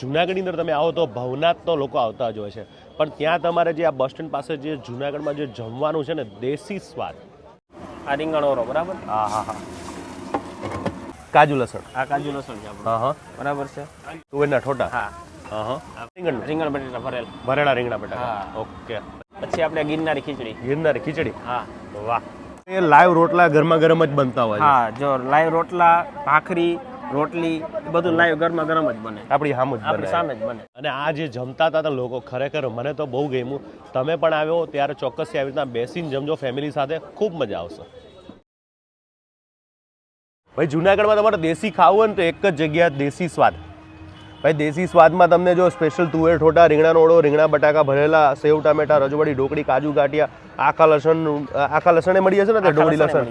જુનાગઢની અંદર તમે આવો તો ભવનાથ તો લોકો આવતા જ હોય છે, પણ ત્યાં તમારે જે આ બસ સ્ટેન્ડ પાસે જે જુનાગઢમાં જે જમવાનું છે ને દેશી સ્વાદ, આ રીંગણ ઓરો બરાબર, હા હા હા, કાજુ લસણ, આ કાજુ લસણ છે આપણું, હા હા, બરાબર છે, તુવેરના ઠોટા, હા હા હા, રીંગણ બટેટા ભરેલ, ભરેલા રીંગણા બટાકા, હા. ઓકે. પછી આપણે ગિરનારી ખીચડી, ગિરનારી ખીચડી, હા વાહ. એ લાઈવ રોટલા ગરમા ગરમ જ બનતા હોય છે. હા, જો લાઈવ રોટલા, ભાખરી, રોટલી બધું લાઈવ ગરમા ગરમ જ બને, આપણી સામે જ આપણી બને. સામે જ બને. અને આ જે જમતા હતા લોકો ખરેખર મને તો બહુ ગમ્યું. તમે પણ આવ્યો ત્યારે ચોક્કસથી આવી રીતના બેસીને જમજો ફેમિલી સાથે, ખૂબ મજા આવશે. ભાઈ જુનાગઢમાં તમારે દેશી ખાવું હોય ને તો એક જ જગ્યા દેશી સ્વાદ. ભાઈ દેશી સ્વાદમાં તમને જો સ્પેશિયલ તુવેર ઠોટા, રીંગણાનો ઓળો, રીંગણા બટાકા ભરેલા, સેવ ટામેટા, રજવાડી ઢોકળી, કાજુ ગાંઠિયા, આખા લસણે મળી જશે ને તે ડોગળી લસણ.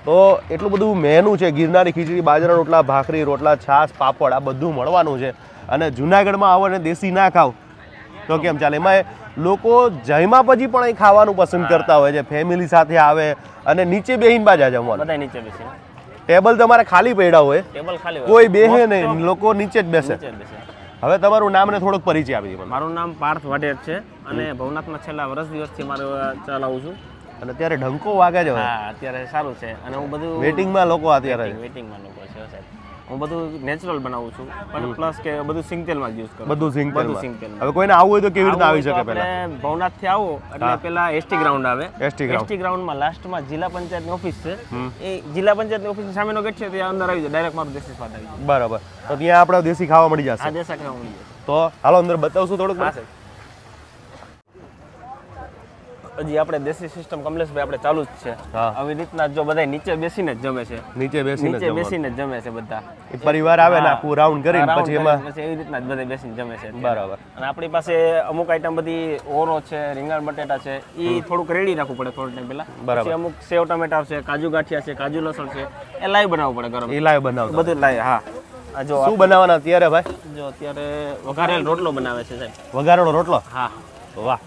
તો એટલું બધું મેનુ છે. ગિરનારી ખીચડી, બાજરાના રોટલા, ભાખરી, રોટલા, છાશ, પાપડ આ બધું મળવાનું છે. અને જુનાગઢમાં આવો ને દેશી ના ખાવ તો કેમ ચાલે? એમાં લોકો જમ્યા પછી પણ અહીં ખાવાનું પસંદ કરતા હોય છે. ફેમિલી સાથે આવે અને નીચે બેહીને બાજા જમવાનું. બધા નીચે બેસીને, ટેબલ તમારે ખાલી પડ્યા હોય, ટેબલ ખાલી હોય, કોઈ બેહે નહીં, લોકો નીચે જ બેસે. નીચે જ બેસે. હવે તમારું નામ ને થોડોક પરિચય આપી દો. મારું નામ પાર્થ વાઢેર છે અને ભવનાથમાં છેલ્લા વર્ષ દિવસથી મારું ચલાવું છું. અને અત્યારે ઢંકો વાગે છે. હા, અત્યારે સારું છે અને હું બધું વેટિંગમાં લોકો અત્યારે વેટિંગમાં લોકો છે સાહેબ. હું બધું નેચરલ બનાવું છું, પણ પ્લસ કે બધું સિંગ તેલમાં જ યુઝ કરું. બધું સિંગ બધું તેલમાં. સિંગ તેલમાં. હવે કોઈને આવવું હોય તો કેવી રીતે આવી શકે? પહેલા આપણે ભવનાથથી આવો એટલે પેલા એસટી ગ્રાઉન્ડ આવે. ST ground. એસટી ગ્રાઉન્ડમાં લાસ્ટમાં જિલ્લા પંચાયતની ઓફિસ છે. એ જિલ્લા પંચાયતની ઓફિસની સામેનો ગેટ છે, ત્યાં અંદર આવી જાય, ડાયરેક્ટ મારું દેશી સ્વાદ આવી જાય. બરાબર. તો ત્યાં આપણે દેશી ખાવા મળી આ જશે. દેશા ખાવા મળી જાય. તો હાલો અંદર બતાવશું થોડુંક. હા સાહેબ. હજી આપણે દેશી સિસ્ટમ કમલેશભાઈ આપણે ચાલુ જ છે. હા. આવી રીતના જો બધા નીચે બેસીને જ જમે છે, નીચે બેસીને નીચે બેસીને જ જમે છે બધા. એ પરિવાર આવે ને આખું રાઉન્ડ કરીને રાઉન્ડ પછી એમાં પછી એવી રીતના જ બધા બેસીને જમે છે. બરાબર. અને આપણી પાસે અમુક આઈટમ બધી ઓરો છે, રીંગણ બટેટા છે, એ થોડુંક રેડી રાખવું પડે થોડો ટાઈમ પહેલા. બરાબર. પછી અમુક સેવ ટમેટા છે, કાજુ ગાંઠિયા છે, કાજુ લસણ છે, એ લાઈવ બનાવવું પડે ગરમ. એ લાઈવ બનાવતા. બધું લાઈવ. હા. આ જો શું બનાવવાના અત્યારે ભાઈ? જો અત્યારે વઘારેલ રોટલો બનાવે છે સાહેબ. વઘારેલો રોટલો. હા. વાહ.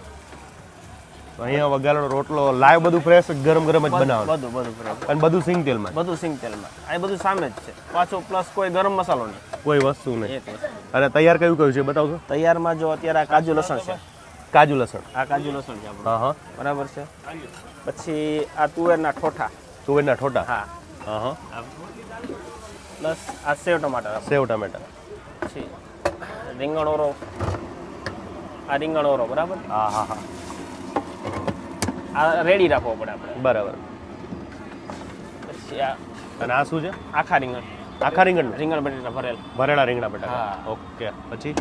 અહીંયા વઘારેલો રોટલો લાઈવ બધું ફ્રેશ ગરમ ગરમ જ બનાવવાનું. બધું બરાબર. અને બધું સિંગ તેલમાં. બધું સિંગ તેલમાં. આ બધું સામે જ છે. પાછું પ્લસ કોઈ ગરમ મસાલો નહીં. કોઈ વસ્તુ નહીં. એક વસ્તુ. અને તૈયાર કયું કયું છે બતાવશો? તૈયારમાં જો અત્યારે આ કાજુ લસણ છે. કાજુ લસણ. આ કાજુ લસણ છે આપણું. હા હા. બરાબર છે. પછી આ તુવેરના ઠોઠા. તુવેરના ઠોટા. હા. હા હા. પ્લસ આ સેવ ટમાટર. સેવ ટામેટા. પછી રીંગણ ઓરો. આ રીંગણ ઓરો બરાબર. હા હા હા. આ રેડી રાખવો પડે આપણે. બરાબર. પછી આ અને આ શું છે? આખા રીંગણ. આખા રીંગણ. રીંગણ બટેટા ભરેલ. ભરેલા રીંગણા બટાકા. હા. ઓકે. પછી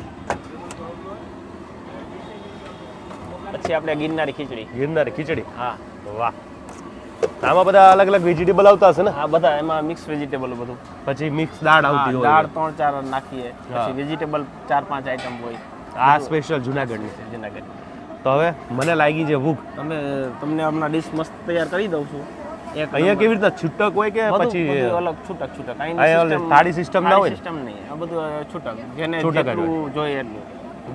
આપણે ગિરનારી ખીચડી. ગિરનારી ખીચડી. હા. વાહ. આમાં બધા અલગ અલગ વેજીટેબલ આવતા હશે ને? આ બધા એમાં મિક્સ વેજીટેબલ બધું. પછી મિક્સ દાળ આવતી હોય. દાળ 3-4 નાખીએ. પછી વેજીટેબલ 4-5 આઈટમ હોય. આ સ્પેશિયલ જુનાગઢની. જુનાગઢ. તો હવે મને લાગી છે ભૂખ. તમને હમણાં ડિશ મસ્ત તૈયાર કરી દઉં છું. અહીંયા કેવી રીતના છૂટક હોય કે પછી બધું અલગ છૂટક. અહીંયા થાળી સિસ્ટમ ના હોય? સિસ્ટમ નહીં. આ બધું છૂટક. જેને છૂટક જ જેટલું જોઈએ એટલું.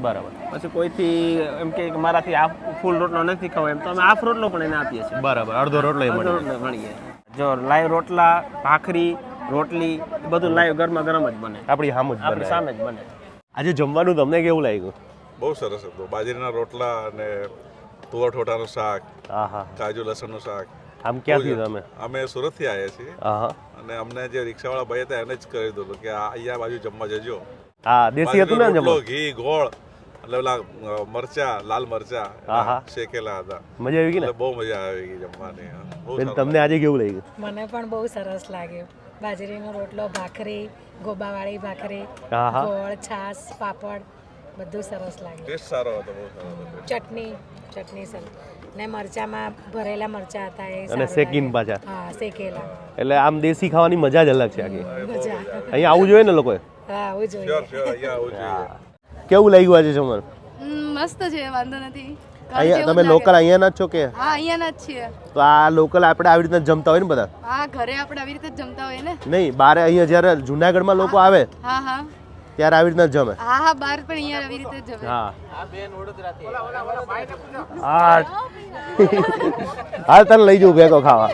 બરાબર. પછી કોઈથી એમ કે મારાથી આ ફૂલ રોટલો નથી ખાવો એમ તો અમે હાફ રોટલો પણ એને આપીએ છીએ. બરાબર. અડધો રોટલો એ મળે. મળીએ. જો લાઈવ રોટલા, ભાખરી, રોટલી બધું લાઈવ ગરમા ગરમ જ બને. આપણી સામે જ બને. આપણી સામે જ બને. આજે જમવાનું તમને કેવું લાગ્યું? બહુ સરસ હતું. બાજરીના રોટલા અને તુવર ઠોટાનું શાક, આહા. કાજુ લસણનું શાક. આમ ક્યાંથી તમે? અમે સુરતથી આવ્યા છીએ આહા. અને અમને જે રિક્ષાવાળા ભાઈ હતા એને જ કહી દીધું કે અહીંયા બાજુ જમવા જજો. હા, દેશી હતું ને રોટલો, જમવાનું? ઘી, ગોળ એટલે પેલા મરચા, લાલ મરચા આહા. શેકેલા હતા. મજા આવી ગઈ ને? એટલે બહુ મજા આવી ગઈ જમવાની. બહુ બેન, સારું. તમને આજે કેવું લાગ્યું? મને પણ બહુ સરસ લાગ્યું. બાજરીનો રોટલો, ભાખરી, ગોબાવાળી ભાખરી, આહા. ગોળ, છાશ, પાપડ બધું સરસ લાગ્યું. ટેસ્ટ સારો હતો. બહુ સારો હતો. ચટણી સરસ. ને મરચામાં ભરેલા મરચા હતા એ અને સારું શેકીને લાગ્યું. પાછા. હા, શેકેલા. એટલે આમ દેશી ખાવાની મજા જ અલગ છે આખી. મજા. અહીંયા આવવું જોઈએ ને લોકોએ. હા, આવું જોઈએ. Sure, sure, અહીંયા આવું જોઈએ. કેવું લાગ્યું આજે જમવાનું? મસ્ત છે, વાંધો નથી. અહીંયા તમે લોકલ અહીંયાના જ છો કે? હા, અહીંયાના જ છીએ. તો આ લોકલ આપણે આવી રીતના જમતા હોય ને બધા? હા, ઘરે આપણે આવી રીતે જ જમતા હોય ને. નહીં, બારે અહીંયા જ્યારે જુનાગઢમાં લોકો આવે હા હા. ત્યારે આવી રીતના જમે હા હા બહાર પણ અહીંયા આવી રીતે જ જમે હા હાલ તને લઈ જવું ભેગો ખાવા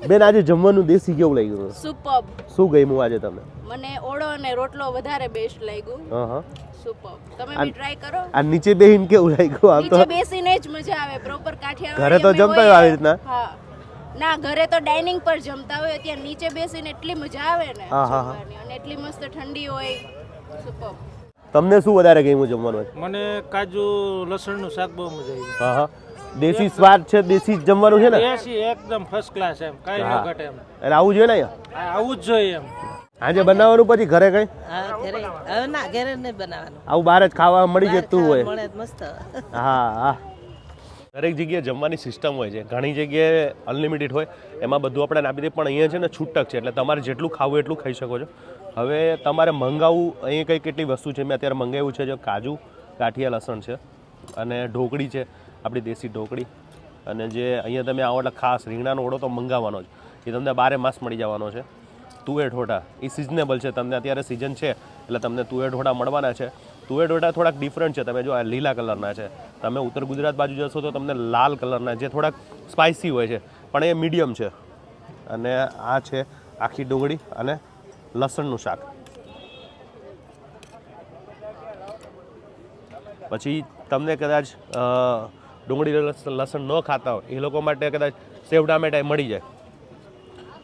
બેન આજે જમવાનું દેશી કેવું લાગ્યું સુપર્બ શું ગમ્યું આજે તમને મને ઓળો અને રોટલો વધારે બેસ્ટ લાગ્યું હા હા સુપર્બ તમે બી ટ્રાય કરો આ નીચે બેહીને કેવું લાગ્યું આમ તો નીચે બેસીને જ મજા આવે પ્રોપર કાઠિયાવાડી ઘરે તો અમે જમતા હોય હોઈએ. આવી રીતના? હા ના ઘરે તો ડાઇનિંગ પર જમતા હોય ત્યાં નીચે બેસીને એટલી મજા આવે ને હા, હા, હા. જમવાની. અને એટલી મસ્ત ઠંડી હોય સુપર્બ તમને શું વધારે ગમ્યું જમવાનું મને કાજુ લસણનું શાક બહુ મજા આવી હા હા દેશી સ્વાદ છે દેશી જ જમવાનું છે ને એસી એકદમ ફર્સ્ટ ક્લાસ એમ કાંઈ હા. ન ઘટે એમ એટલે આવું જોઈએ ને અહીંયા આ આવું જ જોઈએ એમ આજે બનાવવાનું પછી ઘરે કઈ હા ઘરે હવે ના ઘરે નહીં બનાવવાનું આવું બહાર જ ખાવા મળી જતું હોય મળે તો મસ્ત હા હા દરેક જગ્યાએ જમવાની સિસ્ટમ હોય છે ઘણી જગ્યાએ અનલિમિટેડ હોય એમાં બધું આપણે આપી દઈએ પણ અહીંયા છે ને છૂટક છે એટલે તમારે જેટલું ખાવું એટલું ખાઈ શકો છો હવે તમારે મંગાવવું અહીં કઈ કેટલી વસ્તુ છે મેં અત્યારે મંગાવ્યું છે જો કાજુ ગાંઠિયા લસણ છે અને ઢોકળી છે આપણી દેશી ઢોકળી અને જે અહીંયા તમે આવો એટલે ખાસ રીંગણાનો ઓળો તો મંગાવવાનો જ એ તમને 12 માસ મળી જવાનો છે તુવેર ઠોઠા એ સિઝનેબલ છે તમને અત્યારે સિઝન છે એટલે તમને તુવેર ઠોઠા મળવાના છે તુવેર ઠોઠા થોડાક ડિફરન્ટ છે તમે જો આ લીલા કલરના છે તમે ઉત્તર ગુજરાત બાજુ જશો તો તમને લાલ કલરના જે થોડાક સ્પાઇસી હોય છે પણ એ મીડિયમ છે અને આ છે આખી ડુંગળી અને લસણનું શાક પછી તમને કદાચ ડુંગળી લસણ ન ખાતા હોય એ લોકો માટે કદાચ સેવ ટામેટા મળી જાય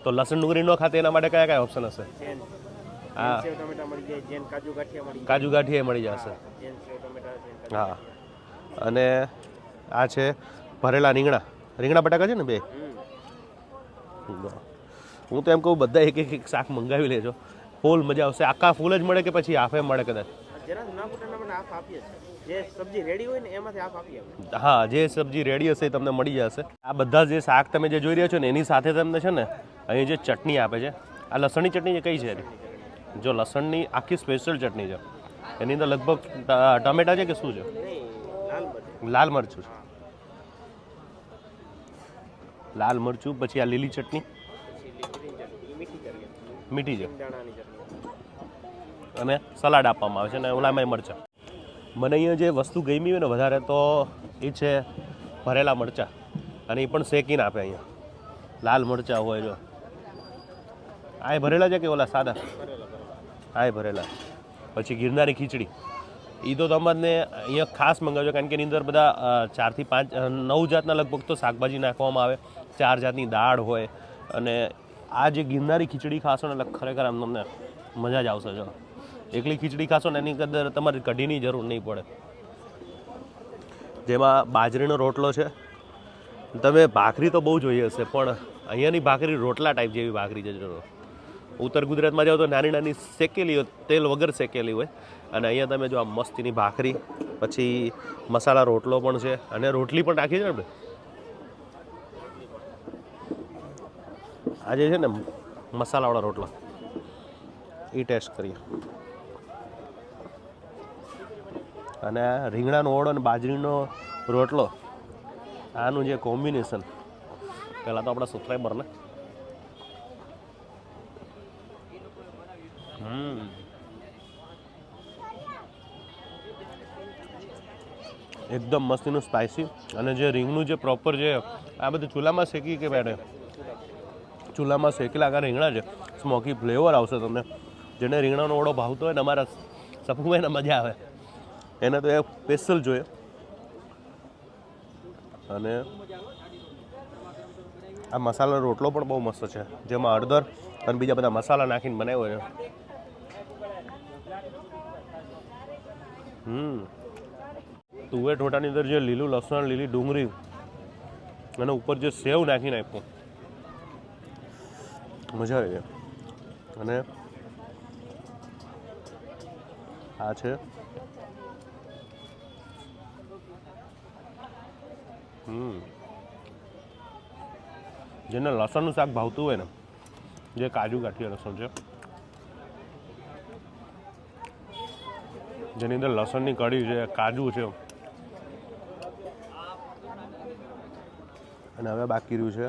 તો લસણ ડુંગળી ન ખાતે એના માટે કયા કયા ઓપ્શન હશે હા કાજુ ગાંઠિયા મળી જશે હા અને આ છે ભરેલા રીંગણા બટાકા છે ને બે હું તો એમ કહું બધા એક એક શાક મંગાવી લેજો ફૂલ મજા આવશે આખા ફૂલ જ મળે કે પછી હાફે મળે કદાચ હા જે સબ્જી રેડી હશે એ તમને મળી જશે આ બધા જે શાક તમે જે જોઈ રહ્યા છો ને એની સાથે તમને છે ને અહીં જે ચટણી આપે છે આ લસણની ચટણી કઈ છે જો લસણની આખી સ્પેશિયલ ચટણી છે એની અંદર લગભગ ટમેટા છે કે શું છે લાલ મરચું છે લાલ મરચું પછી આ લીલી ચટણી મીઠી છે અને સલાડ આપવામાં આવે છે અને ઓલામાં મરચાં મને અહીંયા જે વસ્તુ ગમી હોય ને વધારે તો એ છે ભરેલા મરચાં અને એ પણ શેકીને આપે અહીંયા લાલ મરચાં હોય જો આ એ ભરેલા છે કે ઓલા સાદા આ એ ભરેલા પછી ગિરનારી ખીચડી એ તો તમને અહીંયા ખાસ મંગાવજો કારણ કે એની અંદર બધા 4 થી 5 9 જાતના લગભગ તો શાકભાજી નાખવામાં આવે 4 જાતની દાળ હોય અને આ જે ગિરનારી ખીચડી ખાશો ને એટલે ખરેખર આમ તમને મજા જ આવશે જો એકલી ખીચડી ખાશો ને એની અંદર તમારે કઢીની જરૂર નહીં પડે જેમાં બાજરીનો રોટલો છે તમે ભાખરી તો બહુ જોઈ હશે પણ અહીંયાની ભાખરી રોટલા ટાઈપ જેવી ભાખરી છે જો ઉત્તર ગુજરાતમાં જાઓ તો નાની નાની શેકેલી હોય તેલ વગર શેકેલી હોય અને અહીંયા તમે જો આ મસ્તીની ભાખરી પછી મસાલા રોટલો પણ છે અને રોટલી પણ રાખી છે ને આપણે આજે છે ને મસાલાવાળા રોટલા એ ટેસ્ટ કરીએ અને રીંગણાનો ઓળો અને બાજરીનો રોટલો આનું જે કોમ્બિનેશન પહેલાં તો આપણા સબસ્ક્રાઈબરને એકદમ મસ્તીનું સ્પાઇસી અને જે રીંગણું જે પ્રોપર જે આ બધું ચૂલામાં શેકી કે બેઠે ચૂલામાં શેકેલા આગળ રીંગણા છે સ્મોકી ફ્લેવર આવશે તમને જેને રીંગણાનો ઓળો ભાવતો હોય ને અમારા સપુભાઈને મજા આવે એને તો એ સ્પેશિયલ જોઈએ અને આ મસાલાનો રોટલો પણ બહુ મસ્ત છે જેમાં હળદર અને બીજા બધા મસાલા નાખીને બનાવ્યો છે તુવેર ઠોઠાની અંદર જે લીલું લસણ લીલી ડુંગળી અને ઉપર જે સેવ નાખીને આપ્યું મજા આવી ગઈ અને આ છે જેને લસણનું શાક ભાવતું હોય ને જે કાજુ ગાંઠિયા લસણ છે જેની અંદર લસણની કઢી છે કાજુ છે અને હવે બાકી રહ્યું છે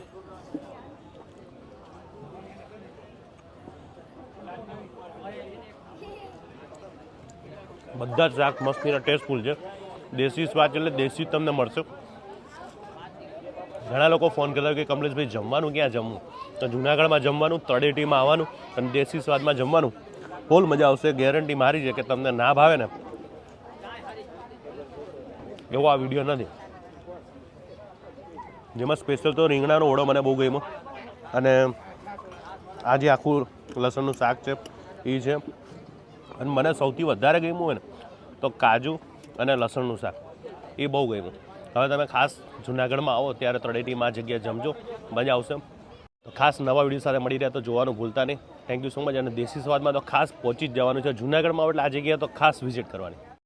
બધા જ શાક મસ્તીના ટેસ્ટફુલ છે. દેશી સ્વાદ એટલે દેશી જ તમને મળશે. ઘણા લોકો ફોન કરતા હોય કે કમલેશભાઈ જમવાનું ક્યાં જમવું, તો જુનાગઢમાં જમવાનું, તળેટીમાં આવવાનું અને દેશી સ્વાદમાં જમવાનું. ફૂલ મજા આવશે. ગેરંટી મારી છે કે તમને ના ભાવે ને એવો આ વિડીયો નથી. જેમાં સ્પેશિયલ તો રીંગણાનો ઓળો મને બહુ ગમ્યો અને આ જે આખું લસણનું શાક છે એ છે. અને મને સૌથી વધારે ગમ્યું હોય ને તો કાજુ અને લસણનું શાક એ બહુ ગમ્યું. હવે તમે ખાસ જુનાગઢમાં આવો ત્યારે તળેટીમાં આ જગ્યાએ જમજો, મજા આવશે. તો ખાસ નવા વિડીયો સાથે મળી રહ્યા તો જોવાનું ભૂલતા નહીં. Thank you so much. અને દેશી સ્વાદમાં તો ખાસ પહોંચી જ જવાનું છે. જુનાગઢમાં એટલે આ જગ્યાએ તો ખાસ વિઝિટ કરવાની.